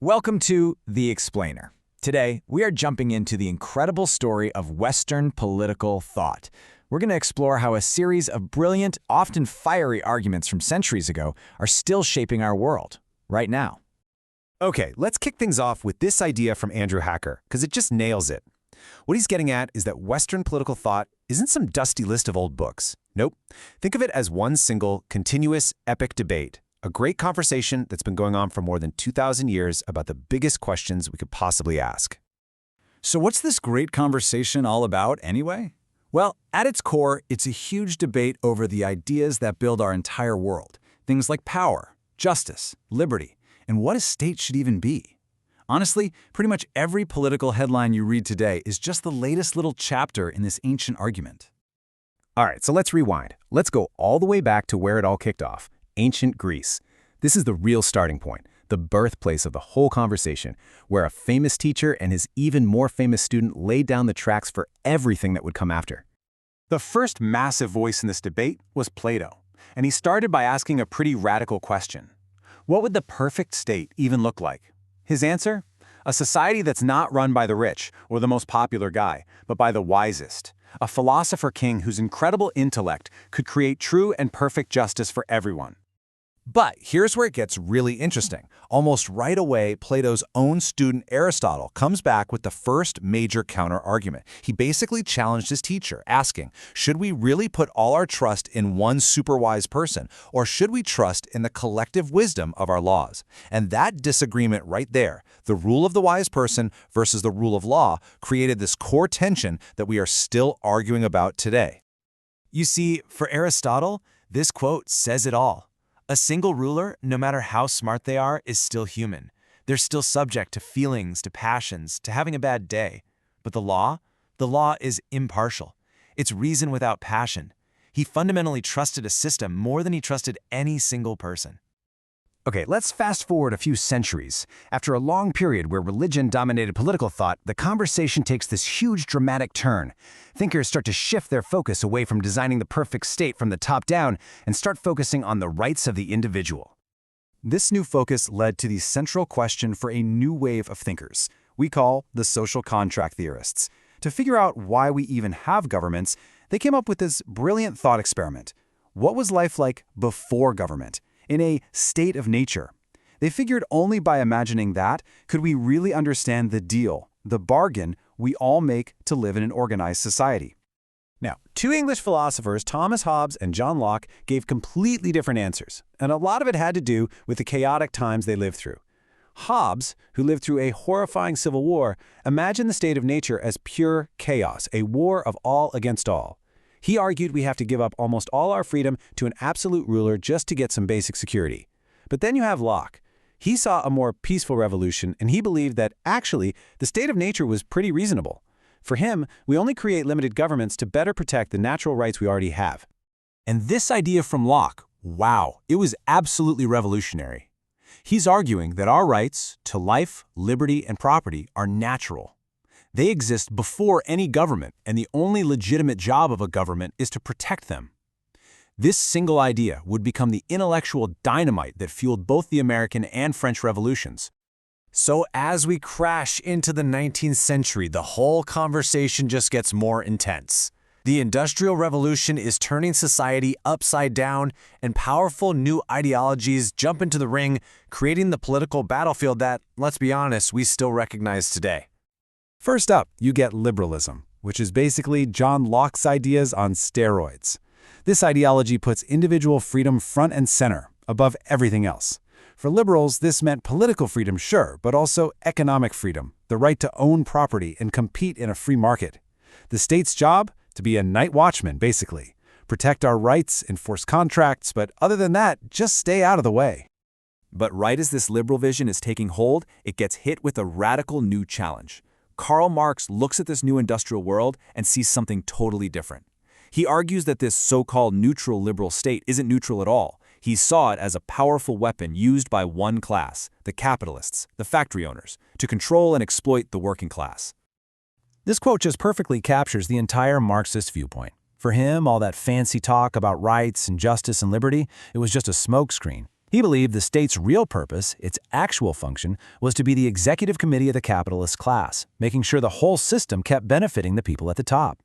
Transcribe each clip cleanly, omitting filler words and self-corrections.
Welcome to The Explainer. Today, we are jumping into the incredible story of Western political thought. We're going to explore how a series of brilliant, often fiery arguments from centuries ago are still shaping our world, right now. Okay, let's kick things off with this idea from Andrew Hacker, because it just nails it. What he's getting at is that Western political thought isn't some dusty list of old books. Nope. Think of it as one single, continuous, epic debate. A great conversation that's been going on for more than 2,000 years about the biggest questions we could possibly ask. So what's this great conversation all about, anyway? Well, at its core, it's a huge debate over the ideas that build our entire world. Things like power, justice, liberty, and what a state should even be. Honestly, pretty much every political headline you read today is just the latest little chapter in this ancient argument. All right, so let's rewind. Let's go all the way back to where it all kicked off. Ancient Greece. This is the real starting point, the birthplace of the whole conversation, where a famous teacher and his even more famous student laid down the tracks for everything that would come after. The first massive voice in this debate was Plato, and he started by asking a pretty radical question. What would the perfect state even look like? His answer? A society that's not run by the rich or the most popular guy, but by the wisest. A philosopher king whose incredible intellect could create true and perfect justice for everyone. But here's where it gets really interesting. Almost right away, Plato's own student Aristotle comes back with the first major counter-argument. He basically challenged his teacher, asking, should we really put all our trust in one super-wise person, or should we trust in the collective wisdom of our laws? And that disagreement right there, the rule of the wise person versus the rule of law, created this core tension that we are still arguing about today. You see, for Aristotle, this quote says it all. A single ruler, no matter how smart they are, is still human. They're still subject to feelings, to passions, to having a bad day. But the law is impartial. It's reason without passion. He fundamentally trusted a system more than he trusted any single person. Okay, let's fast forward a few centuries. After a long period where religion dominated political thought, the conversation takes this huge dramatic turn. Thinkers start to shift their focus away from designing the perfect state from the top down and start focusing on the rights of the individual. This new focus led to the central question for a new wave of thinkers we call the social contract theorists. To figure out why we even have governments, they came up with this brilliant thought experiment. What was life like before government? In a state of nature. They figured only by imagining that could we really understand the deal, the bargain we all make to live in an organized society. Now, two English philosophers, Thomas Hobbes and John Locke, gave completely different answers, and a lot of it had to do with the chaotic times they lived through. Hobbes, who lived through a horrifying civil war, imagined the state of nature as pure chaos, a war of all against all. He argued we have to give up almost all our freedom to an absolute ruler just to get some basic security. But then you have Locke. He saw a more peaceful revolution, and he believed that, actually, the state of nature was pretty reasonable. For him, we only create limited governments to better protect the natural rights we already have. And this idea from Locke, wow, it was absolutely revolutionary. He's arguing that our rights to life, liberty, and property are natural. They exist before any government, and the only legitimate job of a government is to protect them. This single idea would become the intellectual dynamite that fueled both the American and French revolutions. So as we crash into the 19th century, the whole conversation just gets more intense. The Industrial Revolution is turning society upside down, and powerful new ideologies jump into the ring, creating the political battlefield that, let's be honest, we still recognize today. First up, you get liberalism, which is basically John Locke's ideas on steroids. This ideology puts individual freedom front and center, above everything else. For liberals, this meant political freedom, sure, but also economic freedom, the right to own property and compete in a free market. The state's job? To be a night watchman, basically. Protect our rights, enforce contracts, but other than that, just stay out of the way. But right as this liberal vision is taking hold, it gets hit with a radical new challenge. Karl Marx looks at this new industrial world and sees something totally different. He argues that this so-called neutral liberal state isn't neutral at all. He saw it as a powerful weapon used by one class, the capitalists, the factory owners, to control and exploit the working class. This quote just perfectly captures the entire Marxist viewpoint. For him, all that fancy talk about rights and justice and liberty, it was just a smokescreen. He believed the state's real purpose, its actual function, was to be the executive committee of the capitalist class, making sure the whole system kept benefiting the people at the top.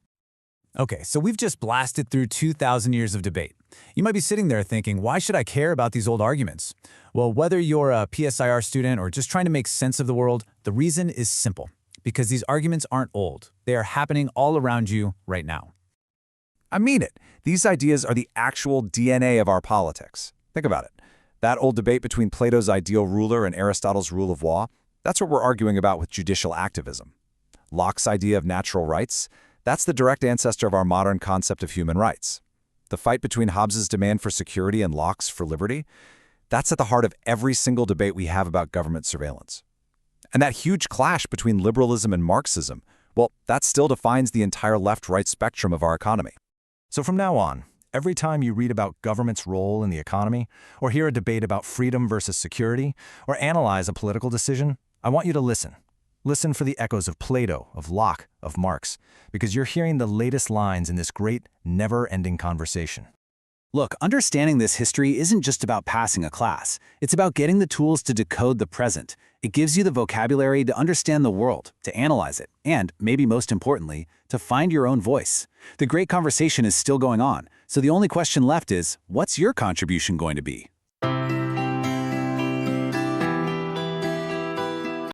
Okay, so we've just blasted through 2,000 years of debate. You might be sitting there thinking, why should I care about these old arguments? Well, whether you're a psir student or just trying to make sense of the world, the reason is simple. Because these arguments aren't old. They are happening all around you right now. I mean it. These ideas are the actual DNA of our politics. Think about it. That old debate between Plato's ideal ruler and Aristotle's rule of law, that's what we're arguing about with judicial activism. Locke's idea of natural rights, that's the direct ancestor of our modern concept of human rights. The fight between Hobbes's demand for security and Locke's for liberty, that's at the heart of every single debate we have about government surveillance. And that huge clash between liberalism and Marxism, well, that still defines the entire left-right spectrum of our economy. So from now on, every time you read about government's role in the economy, or hear a debate about freedom versus security, or analyze a political decision, I want you to listen. Listen for the echoes of Plato, of Locke, of Marx, because you're hearing the latest lines in this great, never-ending conversation. Look, understanding this history isn't just about passing a class. It's about getting the tools to decode the present. It gives you the vocabulary to understand the world, to analyze it, and, maybe most importantly, to find your own voice. The great conversation is still going on, so the only question left is, what's your contribution going to be?